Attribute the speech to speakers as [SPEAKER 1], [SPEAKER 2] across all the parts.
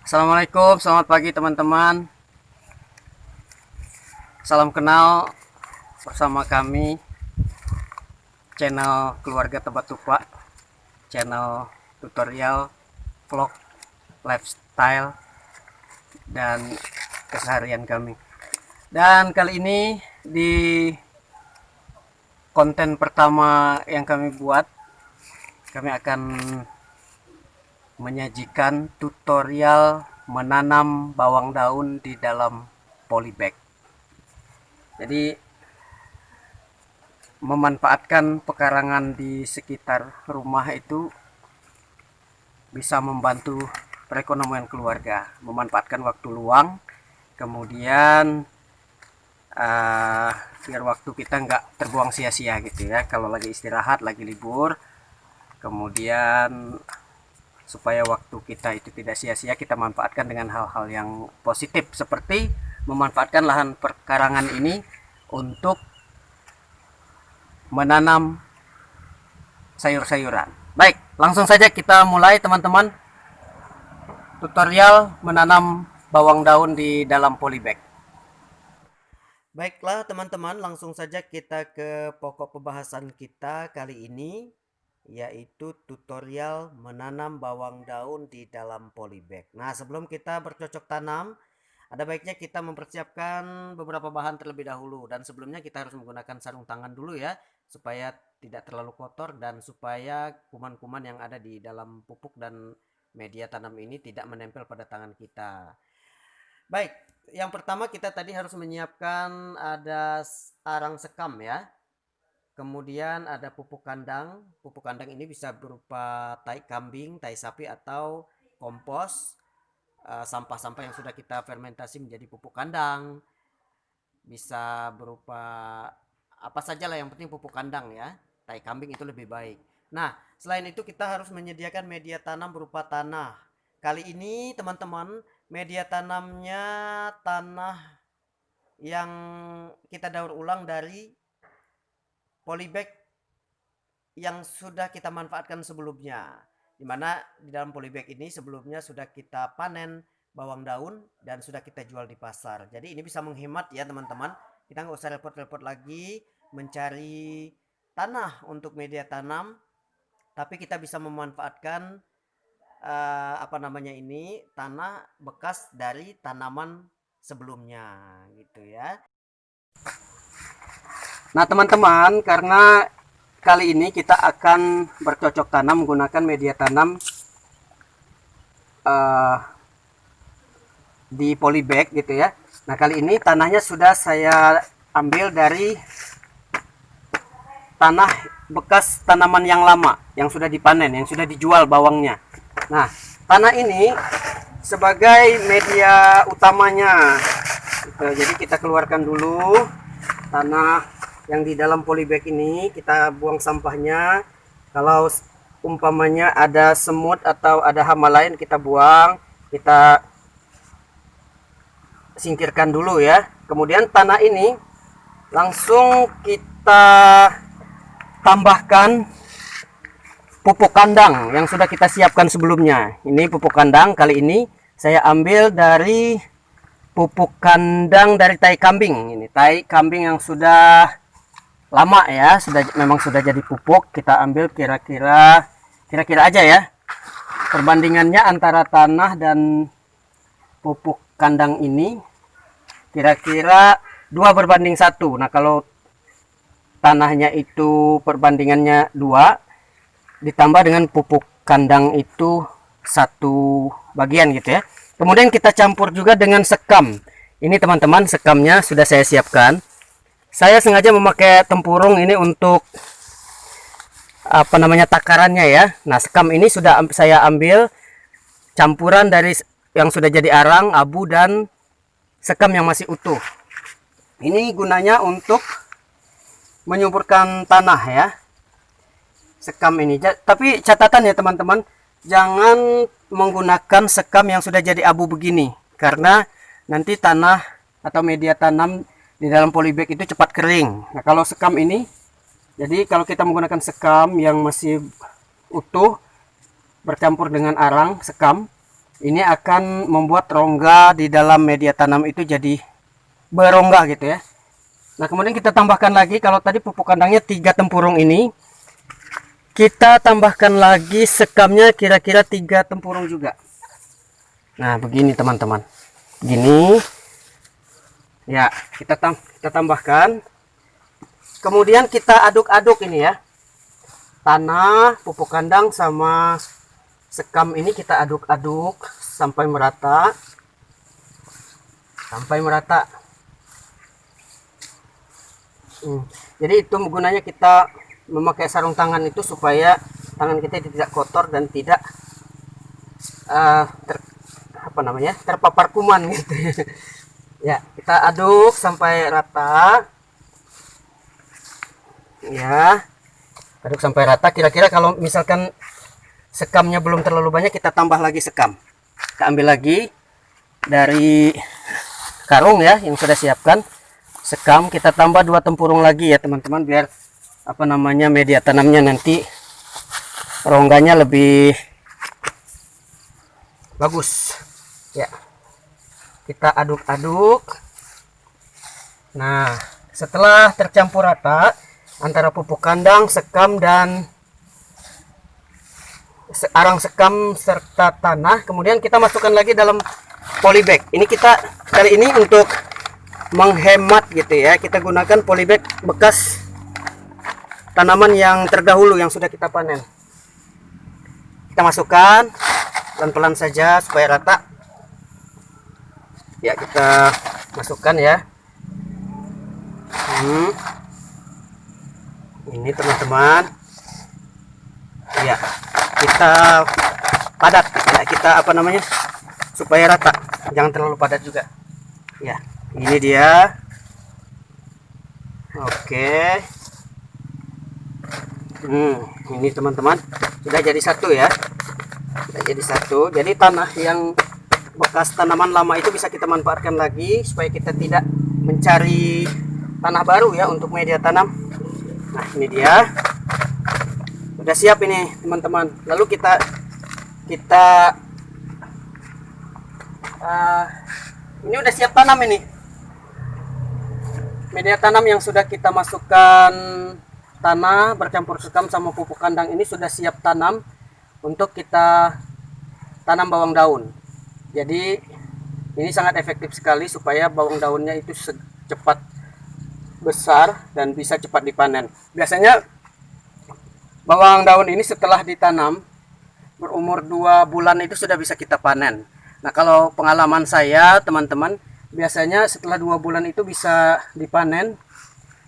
[SPEAKER 1] Assalamualaikum, selamat pagi teman-teman. Salam kenal bersama kami channel Keluarga Tebak Tupak, channel tutorial, vlog, lifestyle, dan keseharian kami. Dan kali ini di konten pertama yang kami buat, kami akan menyajikan tutorial menanam bawang daun di dalam polybag. Jadi memanfaatkan pekarangan di sekitar rumah itu bisa membantu perekonomian keluarga, memanfaatkan waktu luang, kemudian biar waktu kita nggak terbuang sia-sia gitu ya, kalau lagi istirahat, lagi libur, kemudian supaya waktu kita itu tidak sia-sia, kita manfaatkan dengan hal-hal yang positif seperti memanfaatkan lahan perkarangan ini untuk menanam sayur-sayuran. Baik, langsung saja kita mulai teman-teman tutorial menanam bawang daun di dalam polybag. Baiklah teman-teman, langsung saja kita ke pokok pembahasan kita kali ini, yaitu tutorial menanam bawang daun di dalam polybag. Nah, sebelum kita bercocok tanam, ada baiknya kita mempersiapkan beberapa bahan terlebih dahulu, dan sebelumnya kita harus menggunakan sarung tangan dulu ya, supaya tidak terlalu kotor dan supaya kuman-kuman yang ada di dalam pupuk dan media tanam ini tidak menempel pada tangan kita. Baik, yang pertama kita tadi harus menyiapkan ada arang sekam ya. Kemudian ada pupuk kandang. Pupuk kandang ini bisa berupa tai kambing, tai sapi, atau kompos. Sampah-sampah yang sudah kita fermentasi menjadi pupuk kandang. Bisa berupa apa saja lah, yang penting pupuk kandang ya. Tai kambing itu lebih baik. Nah, selain itu kita harus menyediakan media tanam berupa tanah. Kali ini teman-teman, media tanamnya tanah yang kita daur ulang dari polybag yang sudah kita manfaatkan sebelumnya, dimana di dalam polybag ini sebelumnya sudah kita panen bawang daun dan sudah kita jual di pasar. Jadi ini bisa menghemat ya teman-teman, kita nggak usah repot-repot lagi mencari tanah untuk media tanam, tapi kita bisa memanfaatkan tanah bekas dari tanaman sebelumnya gitu ya. Nah teman-teman, karena kali ini kita akan bercocok tanam menggunakan media tanam di polybag gitu ya. Nah kali ini tanahnya sudah saya ambil dari tanah bekas tanaman yang lama, yang sudah dipanen, yang sudah dijual bawangnya. Nah tanah ini sebagai media utamanya gitu. Jadi kita keluarkan dulu tanah yang di dalam polybag ini, kita buang sampahnya. Kalau umpamanya ada semut atau ada hama lain, kita buang, kita singkirkan dulu ya. Kemudian tanah ini langsung kita tambahkan pupuk kandang yang sudah kita siapkan sebelumnya. Ini pupuk kandang, kali ini saya ambil dari pupuk kandang dari tai kambing. Ini tai kambing yang sudah lama ya, memang sudah jadi pupuk. Kita ambil kira-kira aja ya perbandingannya antara tanah dan pupuk kandang ini, kira-kira 2:1. Nah kalau tanahnya itu perbandingannya 2 ditambah dengan pupuk kandang itu 1 bagian gitu ya. Kemudian kita campur juga dengan sekam. Ini teman-teman, sekamnya sudah saya siapkan. Saya sengaja memakai tempurung ini untuk takarannya ya. Nah sekam ini sudah saya ambil campuran dari yang sudah jadi arang, abu, dan sekam yang masih utuh. Ini gunanya untuk menyuburkan tanah ya, sekam ini. Tapi catatan ya teman-teman, jangan menggunakan sekam yang sudah jadi abu begini, karena nanti tanah atau media tanam di dalam polybag itu cepat kering. Nah kalau sekam ini, jadi kalau kita menggunakan sekam yang masih utuh bercampur dengan arang sekam, ini akan membuat rongga di dalam media tanam itu jadi berongga gitu ya. Nah, kemudian kita tambahkan lagi, kalau tadi pupuk kandangnya 3 tempurung ini, kita tambahkan lagi sekamnya kira-kira 3 tempurung juga. Nah, begini teman-teman. Gini. Ya, kita tambahkan. Kemudian kita aduk-aduk ini ya. Tanah, pupuk kandang sama sekam ini kita aduk-aduk sampai merata. Sampai merata. Jadi itu gunanya kita memakai sarung tangan itu supaya tangan kita tidak kotor dan tidak terpapar kuman gitu. Ya, kita aduk sampai rata. Ya, aduk sampai rata. Kira-kira kalau misalkan sekamnya belum terlalu banyak, kita tambah lagi sekam. Kita ambil lagi dari karung ya yang sudah siapkan. Sekam kita tambah 2 tempurung lagi ya teman-teman, biar media tanamnya nanti rongganya lebih bagus ya. Kita aduk-aduk. Nah, setelah tercampur rata antara pupuk kandang, sekam dan arang sekam serta tanah, kemudian kita masukkan lagi dalam polybag. Ini kita kali ini untuk menghemat gitu ya, kita gunakan polybag bekas tanaman yang terdahulu yang sudah kita panen. Kita masukkan pelan-pelan saja supaya rata ya. Kita masukkan ya. Ini teman-teman ya, kita padat ya, kita supaya rata, jangan terlalu padat juga ya. Ini dia. Oke. Ini teman-teman sudah jadi satu ya. Sudah jadi satu. Jadi tanah yang bekas tanaman lama itu bisa kita manfaatkan lagi supaya kita tidak mencari tanah baru ya untuk media tanam. Nah, ini dia. Sudah siap ini teman-teman. Lalu kita ini udah siap tanam ini. Media tanam yang sudah kita masukkan tanah bercampur sekam sama pupuk kandang ini sudah siap tanam untuk kita tanam bawang daun. Jadi ini sangat efektif sekali supaya bawang daunnya itu cepat besar dan bisa cepat dipanen. Biasanya bawang daun ini setelah ditanam berumur 2 bulan itu sudah bisa kita panen. Nah, kalau pengalaman saya teman-teman, biasanya setelah 2 bulan itu bisa dipanen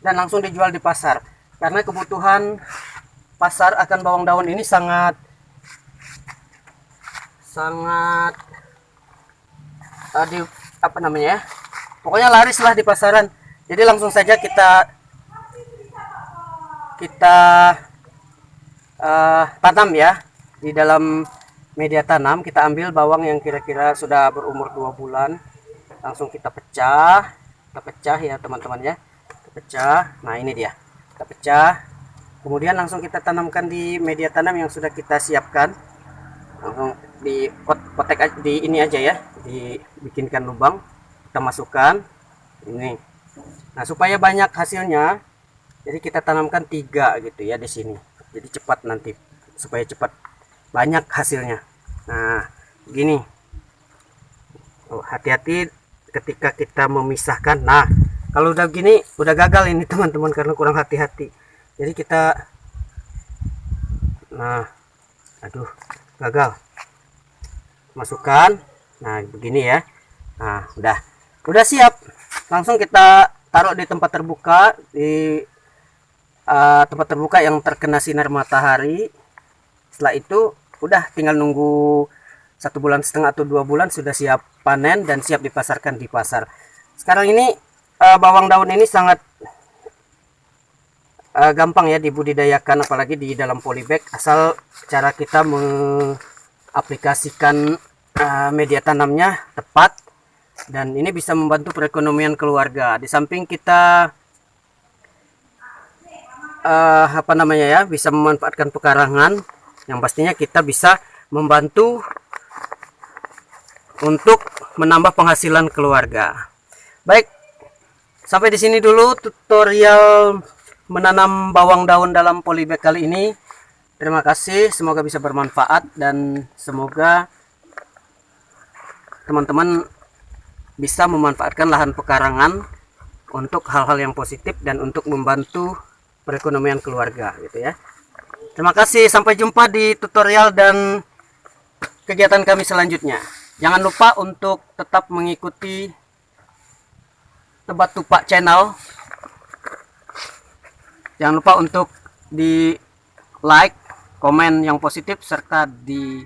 [SPEAKER 1] dan langsung dijual di pasar, karena kebutuhan pasar akan bawang daun ini sangat pokoknya laris lah di pasaran. Jadi langsung saja kita tanam ya di dalam media tanam. Kita ambil bawang yang kira-kira sudah berumur 2 bulan, langsung kita pecah ya teman-teman ya, kita pecah. Nah, ini dia, kita pecah, kemudian langsung kita tanamkan di media tanam yang sudah kita siapkan. Langsung di potek di ini aja ya, dibikinkan lubang, kita masukkan ini. Nah, supaya banyak hasilnya, jadi kita tanamkan 3 gitu ya di sini, jadi cepat nanti, supaya cepat banyak hasilnya. Nah, begini. Hati-hati ketika kita memisahkan. Nah, kalau udah gini udah gagal ini teman-teman, karena kurang hati-hati. Jadi kita gagal masukkan. Nah, begini ya. Nah, udah siap. Langsung kita taruh di tempat terbuka, tempat terbuka yang terkena sinar matahari. Setelah itu udah tinggal nunggu 1,5 bulan atau 2 bulan sudah siap panen dan siap dipasarkan di pasar. Sekarang ini bawang daun ini sangat gampang ya dibudidayakan, apalagi di dalam polybag, asal cara kita mengaplikasikan media tanamnya tepat, dan ini bisa membantu perekonomian keluarga. Di samping kita bisa memanfaatkan pekarangan, yang pastinya kita bisa membantu untuk menambah penghasilan keluarga. Baik, sampai di sini dulu tutorial menanam bawang daun dalam polybag kali ini. Terima kasih, semoga bisa bermanfaat dan semoga teman-teman bisa memanfaatkan lahan pekarangan untuk hal-hal yang positif dan untuk membantu perekonomian keluarga gitu ya. Terima kasih, sampai jumpa di tutorial dan kegiatan kami selanjutnya. Jangan lupa untuk tetap mengikuti Tebat Tupak channel. Jangan lupa untuk di like, komen yang positif, serta di